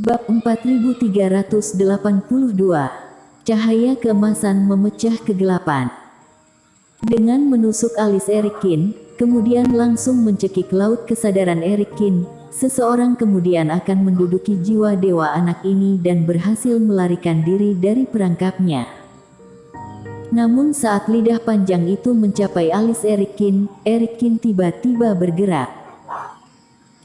Bab 4382. Cahaya keemasan memecah kegelapan. Dengan menusuk alis Erikin, kemudian langsung mencekik laut kesadaran Erikin, seseorang kemudian akan menduduki jiwa dewa anak ini dan berhasil melarikan diri dari perangkapnya. Namun saat lidah panjang itu mencapai alis Erikin tiba-tiba bergerak.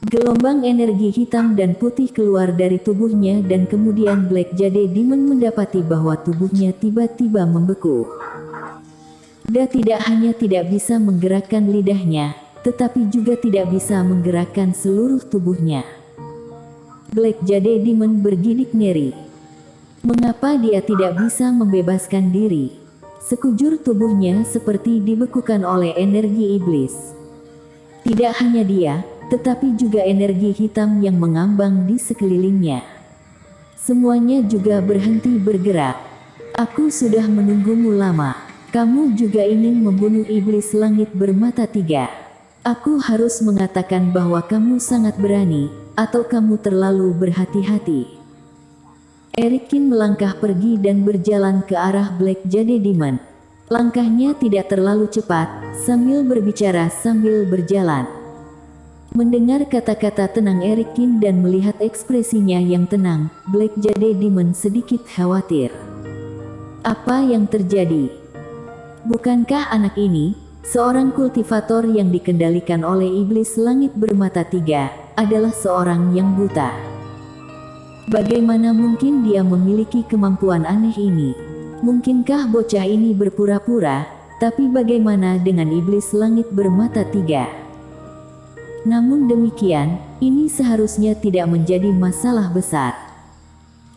Gelombang energi hitam dan putih keluar dari tubuhnya dan kemudian Black Jade Demon mendapati bahwa tubuhnya tiba-tiba membeku. Dia tidak hanya tidak bisa menggerakkan lidahnya, tetapi juga tidak bisa menggerakkan seluruh tubuhnya. Black Jade Demon bergidik ngeri. Mengapa dia tidak bisa membebaskan diri? Sekujur tubuhnya seperti dibekukan oleh energi iblis. Tidak hanya dia, tetapi juga energi hitam yang mengambang di sekelilingnya. Semuanya juga berhenti bergerak. Aku sudah menunggumu lama. Kamu juga ingin membunuh iblis langit bermata tiga. Aku harus mengatakan bahwa kamu sangat berani, atau kamu terlalu berhati-hati. Erikin melangkah pergi dan berjalan ke arah Black Jade Demon. Langkahnya tidak terlalu cepat, sambil berbicara sambil berjalan. Mendengar kata-kata tenang Erikin dan melihat ekspresinya yang tenang, Black Jade Demon sedikit khawatir. Apa yang terjadi? Bukankah anak ini, seorang kultivator yang dikendalikan oleh iblis langit bermata tiga, adalah seorang yang buta? Bagaimana mungkin dia memiliki kemampuan aneh ini? Mungkinkah bocah ini berpura-pura? Tapi bagaimana dengan iblis langit bermata tiga? Namun demikian, ini seharusnya tidak menjadi masalah besar.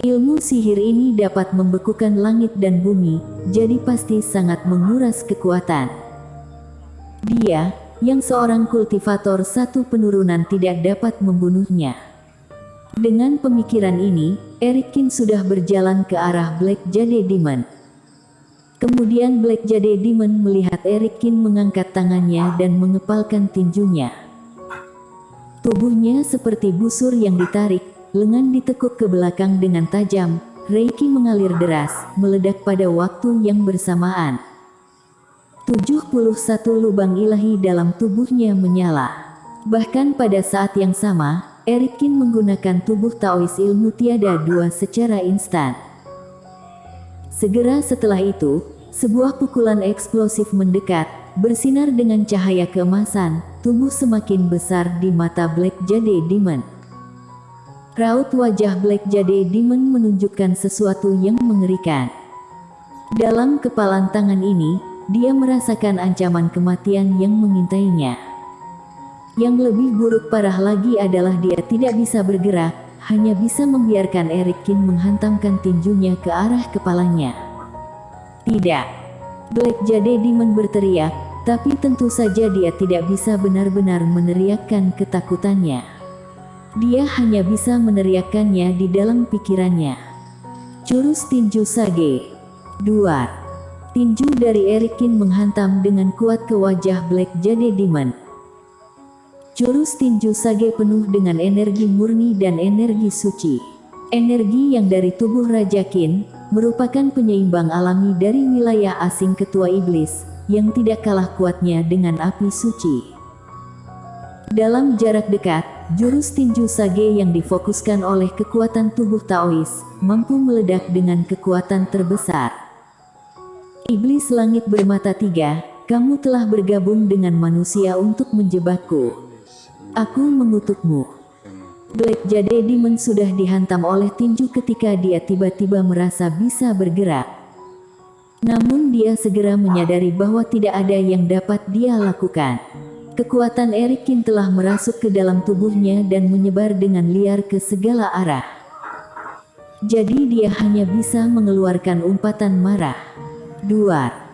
Ilmu sihir ini dapat membekukan langit dan bumi, jadi pasti sangat menguras kekuatan. Dia, yang seorang kultivator satu penurunan tidak dapat membunuhnya. Dengan pemikiran ini, Erikin sudah berjalan ke arah Black Jade Demon. Kemudian Black Jade Demon melihat Erikin mengangkat tangannya dan mengepalkan tinjunya. Tubuhnya seperti busur yang ditarik, lengan ditekuk ke belakang dengan tajam, Reiki mengalir deras, meledak pada waktu yang bersamaan. 71 lubang ilahi dalam tubuhnya menyala. Bahkan pada saat yang sama, Erikin menggunakan tubuh Taois ilmu tiada dua secara instan. Segera setelah itu, sebuah pukulan eksplosif mendekat, bersinar dengan cahaya keemasan, tubuh semakin besar di mata Black Jade Demon. Raut wajah Black Jade Demon menunjukkan sesuatu yang mengerikan. Dalam kepalan tangan ini, dia merasakan ancaman kematian yang mengintainya. Yang lebih buruk parah lagi adalah dia tidak bisa bergerak, hanya bisa membiarkan Erikin menghantamkan tinjunya ke arah kepalanya. Tidak. Black Jade Demon berteriak, tapi tentu saja dia tidak bisa benar-benar meneriakkan ketakutannya. Dia hanya bisa meneriakkannya di dalam pikirannya. Jurus tinju Sage. Duar. Tinju dari Erikin menghantam dengan kuat ke wajah Black Jade Demon. Jurus tinju Sage penuh dengan energi murni dan energi suci. Energi yang dari tubuh Raja Qin, merupakan penyeimbang alami dari wilayah asing ketua iblis, yang tidak kalah kuatnya dengan api suci. Dalam jarak dekat, jurus tinju Sage yang difokuskan oleh kekuatan tubuh Taois, mampu meledak dengan kekuatan terbesar. Iblis langit bermata tiga, kamu telah bergabung dengan manusia untuk menjebakku. Aku mengutukmu. Black Jade Demon sudah dihantam oleh tinju ketika dia tiba-tiba merasa bisa bergerak. Namun dia segera menyadari bahwa tidak ada yang dapat dia lakukan. Kekuatan Erikin telah merasuk ke dalam tubuhnya dan menyebar dengan liar ke segala arah. Jadi dia hanya bisa mengeluarkan umpatan marah. Duar.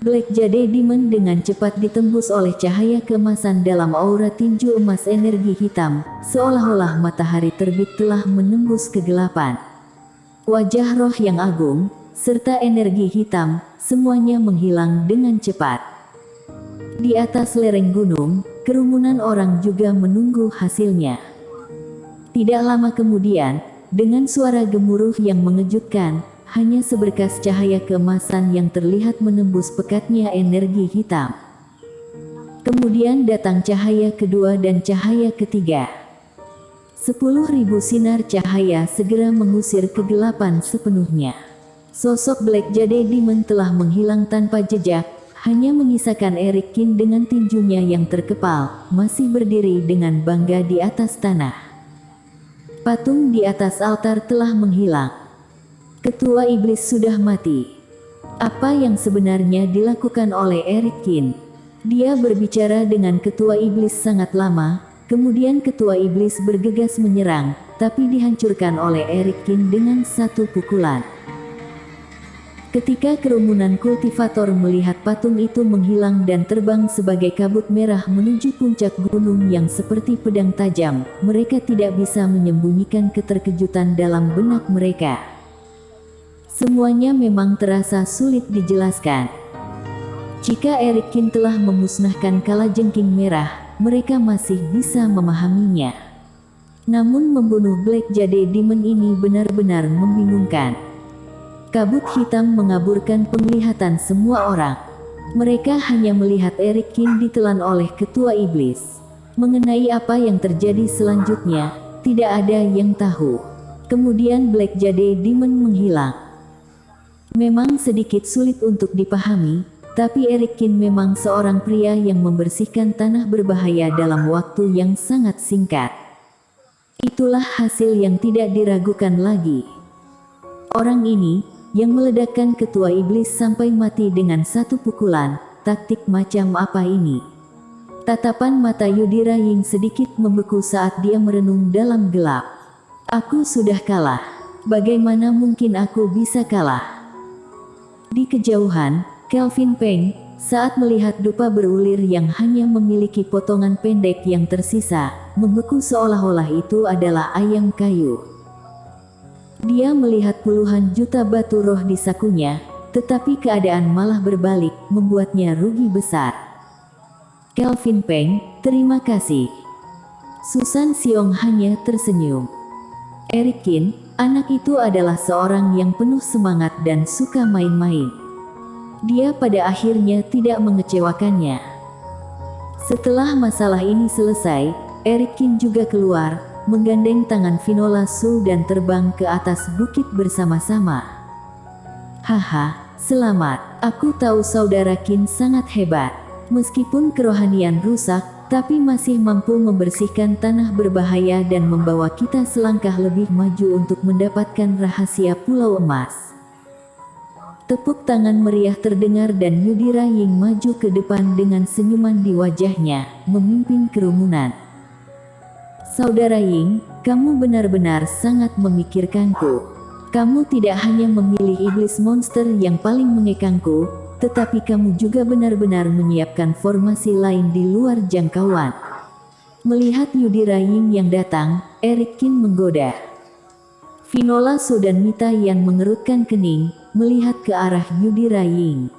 Black Jade Demon dengan cepat ditembus oleh cahaya keemasan dalam aura tinju emas energi hitam, seolah-olah matahari terbit telah menembus kegelapan. Wajah roh yang agung, serta energi hitam, semuanya menghilang dengan cepat. Di atas lereng gunung, kerumunan orang juga menunggu hasilnya. Tidak lama kemudian, dengan suara gemuruh yang mengejutkan, hanya seberkas cahaya keemasan yang terlihat menembus pekatnya energi hitam. Kemudian datang cahaya kedua dan cahaya ketiga. 10.000 sinar cahaya segera mengusir kegelapan sepenuhnya. Sosok Black Jade Demon telah menghilang tanpa jejak, hanya menyisakan Eric Kin dengan tinjunya yang terkepal, masih berdiri dengan bangga di atas tanah. Patung di atas altar telah menghilang. Ketua Iblis sudah mati. Apa yang sebenarnya dilakukan oleh Eric Kin? Dia berbicara dengan Ketua Iblis sangat lama, kemudian Ketua Iblis bergegas menyerang, tapi dihancurkan oleh Eric Kin dengan satu pukulan. Ketika kerumunan kultivator melihat patung itu menghilang dan terbang sebagai kabut merah menuju puncak gunung yang seperti pedang tajam, mereka tidak bisa menyembunyikan keterkejutan dalam benak mereka. Semuanya memang terasa sulit dijelaskan. Jika Eric Kin telah memusnahkan kalajengking merah, mereka masih bisa memahaminya. Namun membunuh Black Jade Demon ini benar-benar membingungkan. Kabut hitam mengaburkan penglihatan semua orang. Mereka hanya melihat Eric Kin ditelan oleh Ketua Iblis. Mengenai apa yang terjadi selanjutnya, tidak ada yang tahu. Kemudian Black Jade Demon menghilang. Memang sedikit sulit untuk dipahami, tapi Eric Kin memang seorang pria yang membersihkan tanah berbahaya dalam waktu yang sangat singkat. Itulah hasil yang tidak diragukan lagi. Orang ini yang meledakkan Ketua Iblis sampai mati dengan satu pukulan, taktik macam apa ini? Tatapan mata Yudhira Ying sedikit membeku saat dia merenung dalam gelap. Aku sudah kalah. Bagaimana mungkin aku bisa kalah? Di kejauhan, Kelvin Peng, saat melihat dupa berulir yang hanya memiliki potongan pendek yang tersisa, membeku seolah-olah itu adalah ayam kayu. Dia melihat puluhan juta batu roh di sakunya, tetapi keadaan malah berbalik, membuatnya rugi besar. Kelvin Peng, terima kasih. Susan Xiong hanya tersenyum. Eric Kin, anak itu adalah seorang yang penuh semangat dan suka main-main. Dia pada akhirnya tidak mengecewakannya. Setelah masalah ini selesai, Eric Kin juga keluar, menggandeng tangan Vinola Su dan terbang ke atas bukit bersama-sama. Haha, selamat. Aku tahu saudara Kin sangat hebat. Meskipun kerohanian rusak, tapi masih mampu membersihkan tanah berbahaya dan membawa kita selangkah lebih maju untuk mendapatkan rahasia Pulau Emas. Tepuk tangan meriah terdengar dan Yudhira Ying maju ke depan dengan senyuman di wajahnya, memimpin kerumunan. Saudara Ying, kamu benar-benar sangat memikirkanku. Kamu tidak hanya memilih iblis monster yang paling mengekangku, tetapi kamu juga benar-benar menyiapkan formasi lain di luar jangkauan. Melihat Yudhira Ying yang datang, Eric Kin menggoda. Vinola Su dan Mita yang mengerutkan kening, melihat ke arah Yudhira Ying.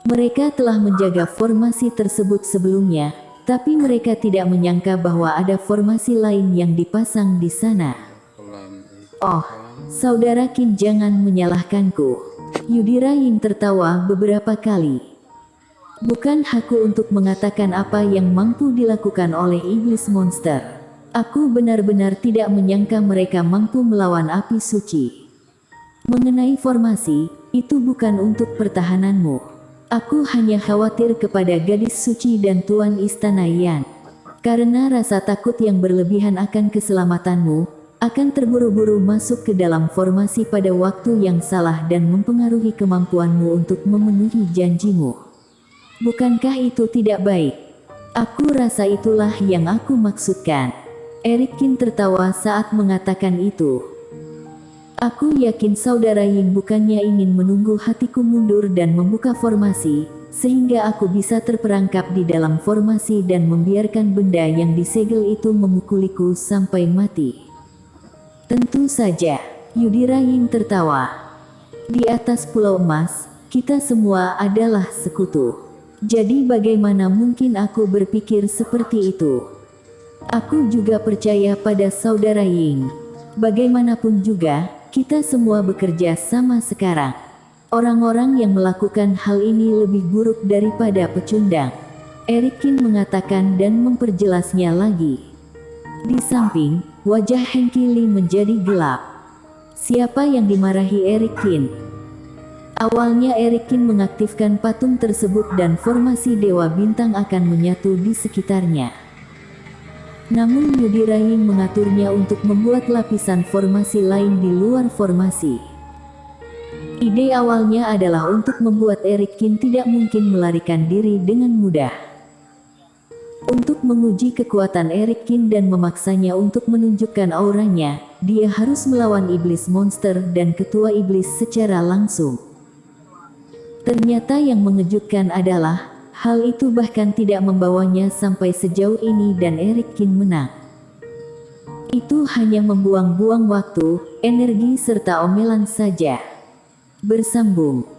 Mereka telah menjaga formasi tersebut sebelumnya, tapi mereka tidak menyangka bahwa ada formasi lain yang dipasang di sana. Oh, saudara Kin, jangan menyalahkanku. Yudhira Ying tertawa beberapa kali. Bukan hakku untuk mengatakan apa yang mampu dilakukan oleh iblis monster. Aku benar-benar tidak menyangka mereka mampu melawan api suci. Mengenai formasi, itu bukan untuk pertahananmu. Aku hanya khawatir kepada gadis suci dan Tuan Istana Yan. Karena rasa takut yang berlebihan akan keselamatanmu, akan terburu-buru masuk ke dalam formasi pada waktu yang salah dan mempengaruhi kemampuanmu untuk memenuhi janjimu. Bukankah itu tidak baik? Aku rasa itulah yang aku maksudkan. Eric Kin tertawa saat mengatakan itu. Aku yakin saudara Ying bukannya ingin menunggu hatiku mundur dan membuka formasi, sehingga aku bisa terperangkap di dalam formasi dan membiarkan benda yang disegel itu memukuliku sampai mati. Tentu saja, Yudhira Ying tertawa. Di atas Pulau Emas, kita semua adalah sekutu. Jadi bagaimana mungkin aku berpikir seperti itu? Aku juga percaya pada saudara Ying. Bagaimanapun juga, kita semua bekerja sama sekarang. Orang-orang yang melakukan hal ini lebih buruk daripada pecundang. Eric Kin mengatakan dan memperjelasnya lagi. Di samping, wajah Hengki Lee menjadi gelap. Siapa yang dimarahi Eric Kin? Awalnya Eric Kin mengaktifkan patung tersebut dan formasi Dewa Bintang akan menyatu di sekitarnya. Namun Yudhira Ying mengaturnya untuk membuat lapisan formasi lain di luar formasi. Ide awalnya adalah untuk membuat Eric Kin tidak mungkin melarikan diri dengan mudah. Untuk menguji kekuatan Eric Kin dan memaksanya untuk menunjukkan auranya, dia harus melawan iblis monster dan ketua iblis secara langsung. Ternyata yang mengejutkan adalah, hal itu bahkan tidak membawanya sampai sejauh ini dan Eric Kin menang. Itu hanya membuang-buang waktu, energi serta omelan saja. Bersambung.